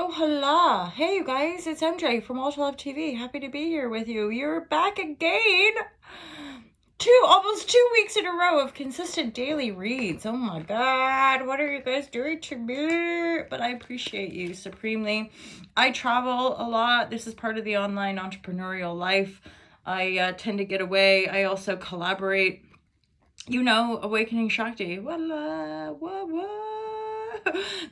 Oh, hola. Hey, you guys, it's MJ from All to Love TV. Happy to be here with you. You're back again. Almost 2 weeks in a row of consistent daily reads. Oh my God, what are you guys doing to me? But I appreciate you supremely. I travel a lot. This is part of the online entrepreneurial life. I tend to get away. I also collaborate. Awakening Shakti. Voila, wah, wah.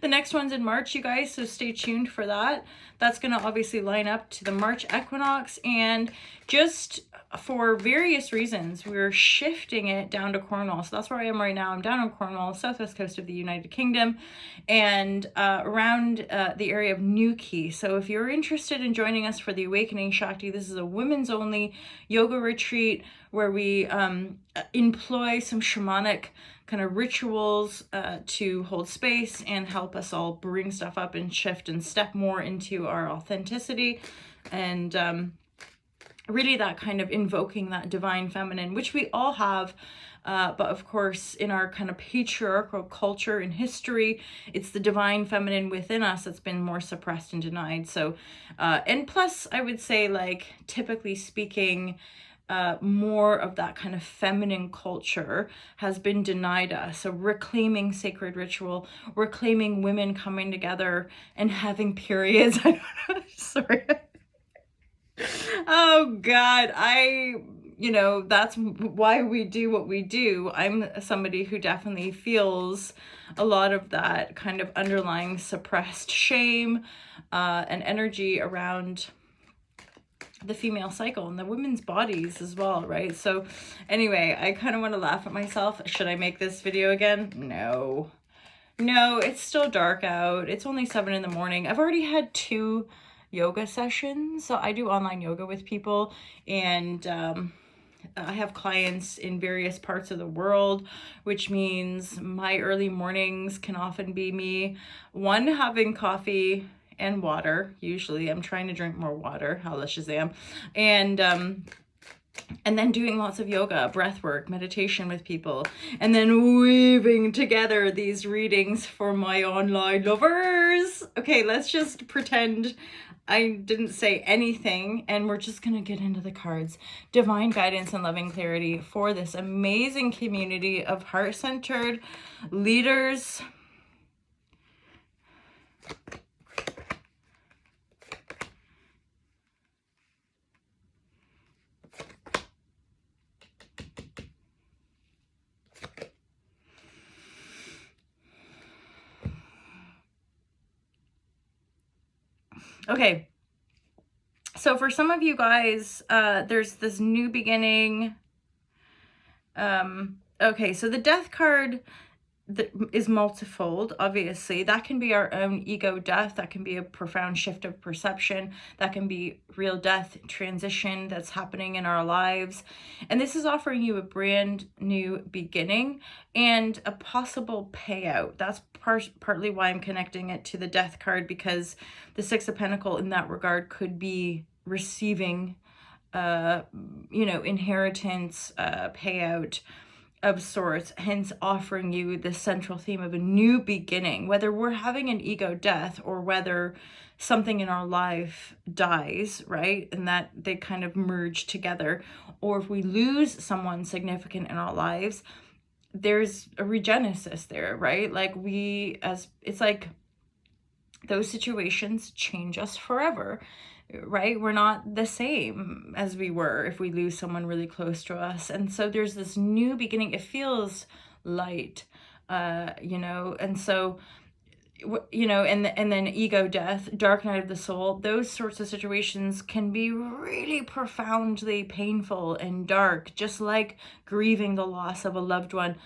The next one's in March, you guys, so stay tuned for that. That's going to obviously line up to the March equinox, and just for various reasons, we're shifting it down to Cornwall. So that's where I am right now. I'm down on Cornwall, southwest coast of the United Kingdom, and around the area of Newquay. So if you're interested in joining us for the Awakening Shakti, this is a women's only yoga retreat where we employ some shamanic kind of rituals to hold space and help us all bring stuff up and shift and step more into our authenticity, and really that kind of invoking that divine feminine, which we all have. But of course, in our kind of patriarchal culture and history, it's the divine feminine within us that's been more suppressed and denied. So, and plus, I would say, like, typically speaking, more of that kind of feminine culture has been denied us. So reclaiming sacred ritual, reclaiming women coming together and having periods. I don't know. Sorry. Oh God, that's why we do what we do. I'm somebody who definitely feels a lot of that kind of underlying suppressed shame and energy around the female cycle and the women's bodies as well, right? So anyway, I kind of want to laugh at myself. Should I make this video again? No, it's still dark out. It's only 7 in the morning. I've already had 2 yoga sessions. So I do online yoga with people, and I have clients in various parts of the world, which means my early mornings can often be me, one, having coffee and water. Usually I'm trying to drink more water, Shazam, and then doing lots of yoga, breath work, meditation with people, and then weaving together these readings for my online lovers. Okay, let's just pretend I didn't say anything, and we're just gonna get into the cards. Divine guidance and loving clarity for this amazing community of heart-centered leaders. Okay, so for some of you guys, there's this new beginning. Okay, so the death card that is multifold, obviously. That can be our own ego death. That can be a profound shift of perception. That can be real death, transition that's happening in our lives. And this is offering you a brand new beginning and a possible payout. That's partly why I'm connecting it to the death card, because the Six of Pentacles in that regard could be receiving, inheritance, payout of sorts, hence offering you the central theme of a new beginning, whether we're having an ego death or whether something in our life dies, right? And that they kind of merge together, or if we lose someone significant in our lives, there's a regenesis there, right? Like it's like those situations change us forever, right? We're not the same as we were if we lose someone really close to us. And so there's this new beginning. It feels light, and so, and then ego death, dark night of the soul, those sorts of situations can be really profoundly painful and dark, just like grieving the loss of a loved one.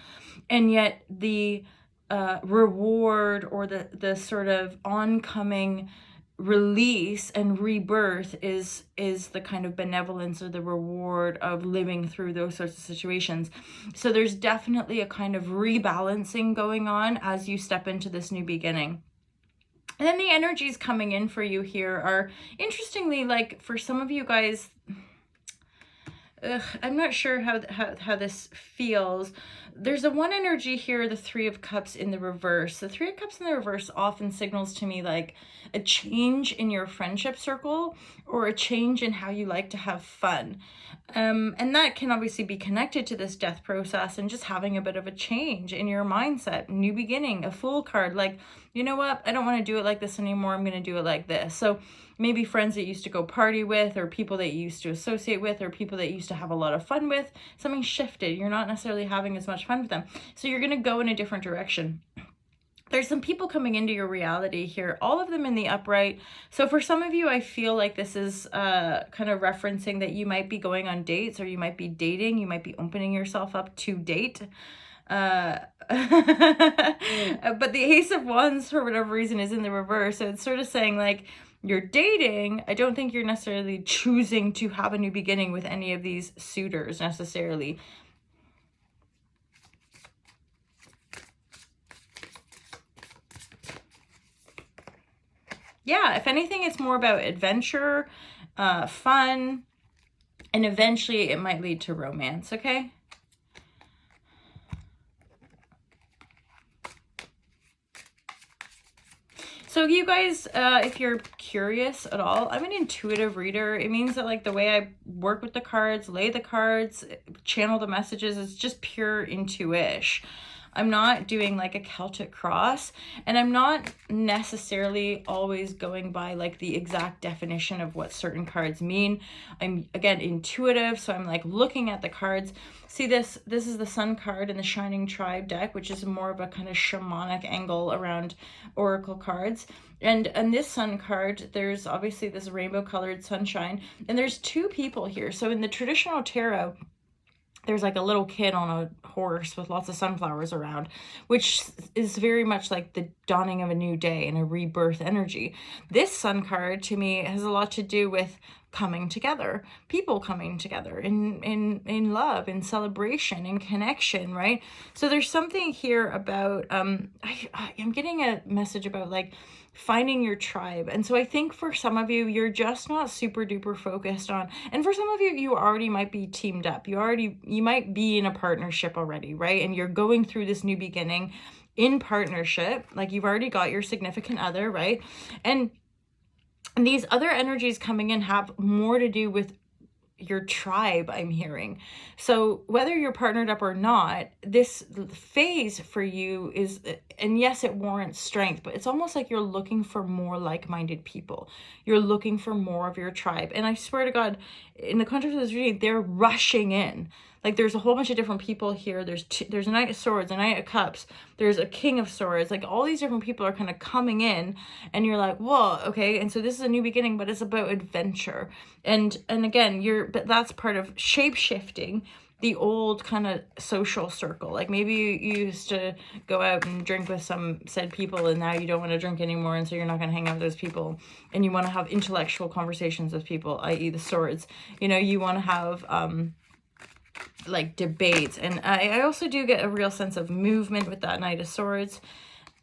And yet the reward, or the sort of oncoming release and rebirth is the kind of benevolence or the reward of living through those sorts of situations. So there's definitely a kind of rebalancing going on as you step into this new beginning. And then the energies coming in for you here are, interestingly, like for some of you guys, I'm not sure how this feels. There's a one energy here, the Three of Cups in the reverse. The Three of Cups in the reverse often signals to me like a change in your friendship circle or a change in how you like to have fun. And that can obviously be connected to this death process and just having a bit of a change in your mindset, new beginning, a Fool card, like, you know what, I don't want to do it like this anymore. I'm going to do it like this. So maybe friends that you used to go party with, or people that you used to associate with, or people that you used to have a lot of fun with, something shifted. You're not necessarily having as much fun with them. So you're going to go in a different direction. There's some people coming into your reality here, all of them in the upright. So for some of you, I feel like this is kind of referencing that you might be going on dates, or you might be dating, you might be opening yourself up to date. But the Ace of Wands, for whatever reason, is in the reverse. So it's sort of saying like, you're dating. I don't think you're necessarily choosing to have a new beginning with any of these suitors necessarily. Yeah, if anything, it's more about adventure, fun, and eventually it might lead to romance, okay? So you guys, if you're curious at all, I'm an intuitive reader. It means that like the way I work with the cards, lay the cards, channel the messages, is just pure intuition. I'm not doing like a Celtic cross, and I'm not necessarily always going by like the exact definition of what certain cards mean. I'm, again, intuitive, so I'm like looking at the cards. See this is the Sun card in the Shining Tribe deck, which is more of a kind of shamanic angle around oracle cards. And this Sun card, there's obviously this rainbow colored sunshine, and there's two people here. So in the traditional tarot, there's like a little kid on a horse with lots of sunflowers around, which is very much like the dawning of a new day and a rebirth energy. This Sun card to me has a lot to do with coming together, people coming together in love, in celebration, in connection, right? So there's something here about I'm getting a message about like finding your tribe. And so I think for some of you, you're just not super duper focused on, and for some of you, you already might be teamed up. You might be in a partnership already, right? And you're going through this new beginning in partnership, like you've already got your significant other, right? And these other energies coming in have more to do with your tribe, I'm hearing. So whether you're partnered up or not, this phase for you is, and yes, it warrants strength, but it's almost like you're looking for more like-minded people. You're looking for more of your tribe. And I swear to God, in the context of this reading, they're rushing in. Like there's a whole bunch of different people here. There's a Knight of Swords, a Knight of Cups. There's a King of Swords. Like all these different people are kind of coming in, and you're like, whoa, okay. And so this is a new beginning, but it's about adventure. And again, but that's part of shape-shifting the old kind of social circle. Like maybe you used to go out and drink with some said people, and now you don't want to drink anymore, and so you're not going to hang out with those people, and you want to have intellectual conversations with people, i.e. the swords. You know, you want to have like debates. And I also do get a real sense of movement with that Knight of Swords.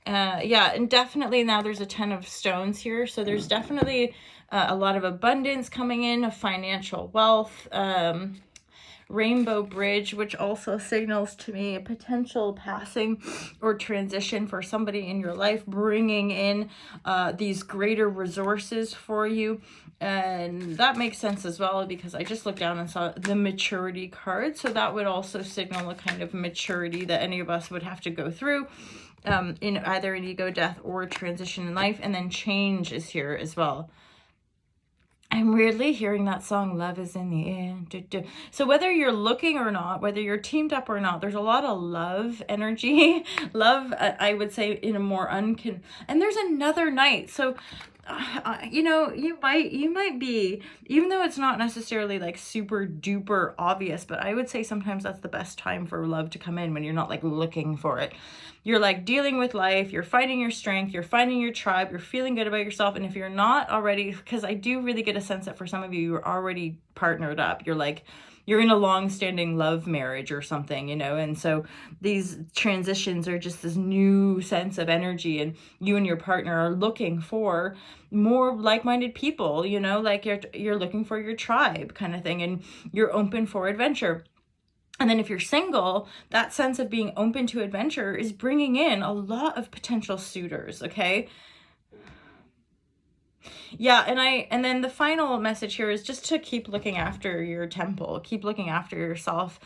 Yeah, and definitely now there's a 10 of Stones here, so there's definitely a lot of abundance coming in, of financial wealth. Rainbow Bridge, which also signals to me a potential passing or transition for somebody in your life, bringing in these greater resources for you. And that makes sense as well, because I just looked down and saw the maturity card. So that would also signal a kind of maturity that any of us would have to go through in either an ego death or a transition in life. And then change is here as well. I'm weirdly hearing that song, Love is in the Air. So whether you're looking or not, whether you're teamed up or not, there's a lot of love energy. Love, I would say, in a more and there's another Knight. So you know, you might be, even though it's not necessarily like super duper obvious, but I would say sometimes that's the best time for love to come in, when you're not like looking for it. You're like dealing with life, you're finding your strength, you're finding your tribe, you're feeling good about yourself. And if you're not already, because I do really get a sense that for some of you, you're already partnered up. You're like, you're in a long-standing love marriage or something, you know, and so these transitions are just this new sense of energy, and you and your partner are looking for more like-minded people, you know, like you're looking for your tribe kind of thing, and you're open for adventure. And then if you're single, that sense of being open to adventure is bringing in a lot of potential suitors, okay? Yeah, and then the final message here is just to keep looking after your temple, keep looking after yourself.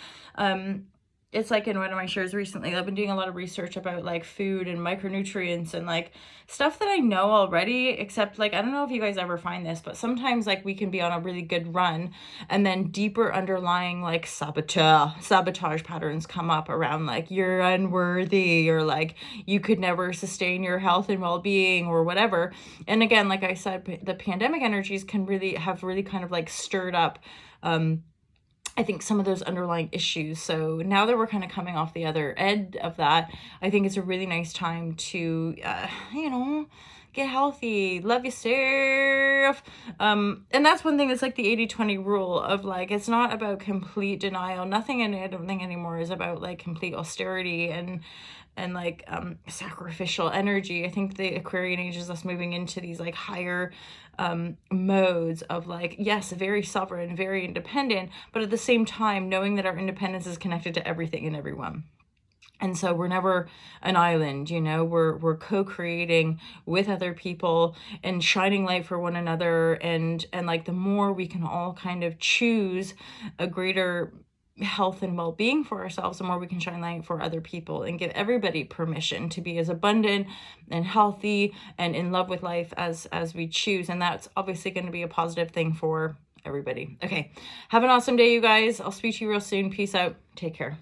It's like in one of my shares recently, I've been doing a lot of research about like food and micronutrients and like stuff that I know already, except like, I don't know if you guys ever find this, but sometimes like we can be on a really good run and then deeper underlying like sabotage patterns come up around like you're unworthy, or like you could never sustain your health and well-being or whatever. And again, like I said, the pandemic energies can really kind of like stirred up I think some of those underlying issues. So now that we're kind of coming off the other end of that, I think it's a really nice time to, you know, get healthy, love yourself. And that's one thing that's like the 80-20 rule of like, it's not about complete denial. Nothing I don't think anymore is about like complete austerity and like sacrificial energy. I think the Aquarian age is us moving into these like higher modes of like, yes, very sovereign, very independent, but at the same time knowing that our independence is connected to everything and everyone. And so we're never an island, you know, we're co-creating with other people and shining light for one another. And like the more we can all kind of choose a greater health and well-being for ourselves, the more we can shine light for other people and give everybody permission to be as abundant and healthy and in love with life as we choose. And that's obviously going to be a positive thing for everybody. Okay, have an awesome day, you guys. I'll speak to you real soon. Peace out. Take care.